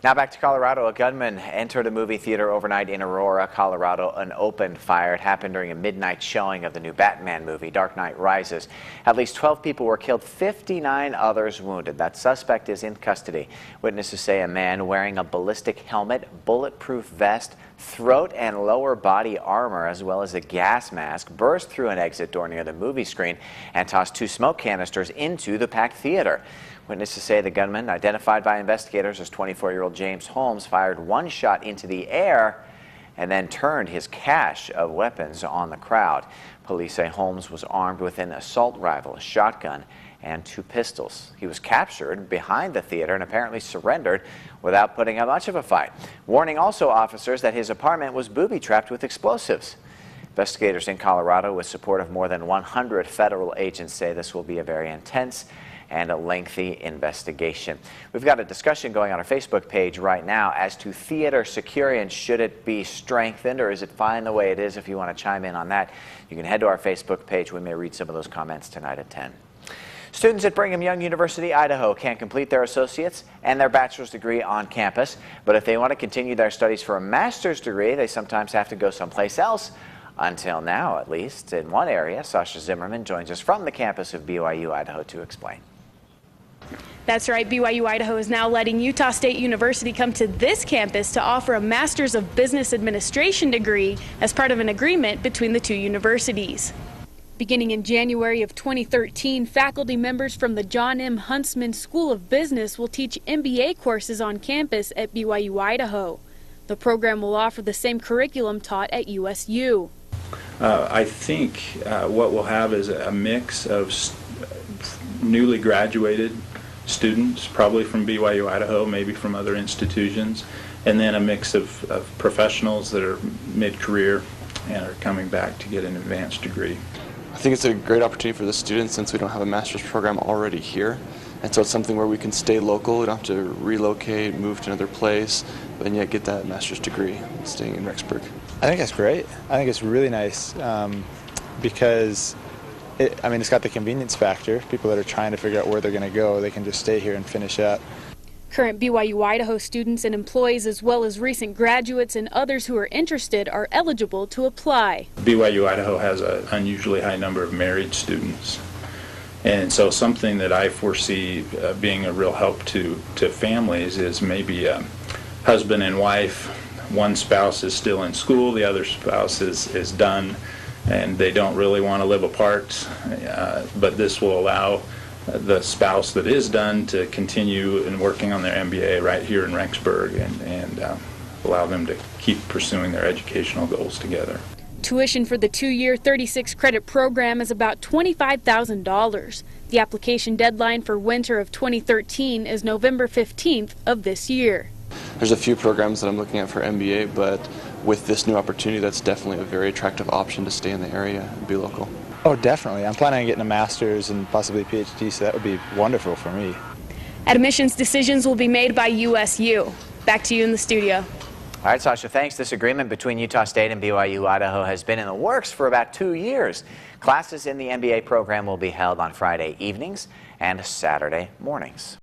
Now back to Colorado. A gunman entered a movie theater overnight in Aurora, Colorado, and opened fire. It happened during a midnight showing of the new Batman movie, Dark Knight Rises. At least 12 people were killed, 59 others wounded. That suspect is in custody. Witnesses say a man wearing a ballistic helmet, bulletproof vest, throat and lower body armor, as well as a gas mask, burst through an exit door near the movie screen and tossed 2 smoke canisters into the packed theater. Witnesses say the gunman, identified by investigators as 24-year-old James Holmes, fired 1 shot into the air and then turned his cache of weapons on the crowd. Police say Holmes was armed with an assault rifle, a shotgun, and 2 pistols. He was captured behind the theater and apparently surrendered without putting up much of a fight, warning also officers that his apartment was booby-trapped with explosives. Investigators in Colorado, with support of more than 100 federal agents, say this will be a very intense and a lengthy investigation. We've got a discussion going on our Facebook page right now as to theater security, and should it be strengthened, or is it fine the way it is? If you want to chime in on that, you can head to our Facebook page. We may read some of those comments tonight at 10. Students at Brigham Young University-Idaho can complete their associate's and their bachelor's degree on campus, but if they want to continue their studies for a master's degree, they sometimes have to go someplace else. Until now, at least in one area. Sasha Zimmerman joins us from the campus of BYU-Idaho to explain. That's right, BYU-Idaho is now letting Utah State University come to this campus to offer a Master's of Business Administration degree as part of an agreement between the 2 universities. Beginning in January of 2013, faculty members from the John M. Huntsman School of Business will teach MBA courses on campus at BYU-Idaho. The program will offer the same curriculum taught at USU. I think what we'll have is a mix of newly graduated students, probably from BYU-Idaho, maybe from other institutions, and then a mix of professionals that are mid-career and are coming back to get an advanced degree. I think it's a great opportunity for the students since we don't have a master's program already here. And so it's something where we can stay local, we don't have to relocate, move to another place, but then yet get that master's degree staying in Rexburg. I think that's great. I think it's really nice because it's got the convenience factor. People that are trying to figure out where they're going to go, they can just stay here and finish up. Current BYU-Idaho students and employees, as well as recent graduates and others who are interested, are eligible to apply. BYU-Idaho has an unusually high number of married students. And so something that I foresee being a real help to families is maybe a husband and wife. One spouse is still in school, the other spouse is done, and they don't really want to live apart, but this will allow the spouse that is done to continue in working on their MBA right here in Rexburg and allow them to keep pursuing their educational goals together. Tuition for the 2-year 36-credit program is about $25,000. The application deadline for winter of 2013 is November 15th of this year. There's a few programs that I'm looking at for MBA, but with this new opportunity, that's definitely a very attractive option to stay in the area and be local. Oh, definitely. I'm planning on getting a master's and possibly a PhD, so that would be wonderful for me. Admissions decisions will be made by USU. Back to you in the studio. All right, Sasha, thanks. This agreement between Utah State and BYU-Idaho has been in the works for about 2 years. Classes in the MBA program will be held on Friday evenings and Saturday mornings.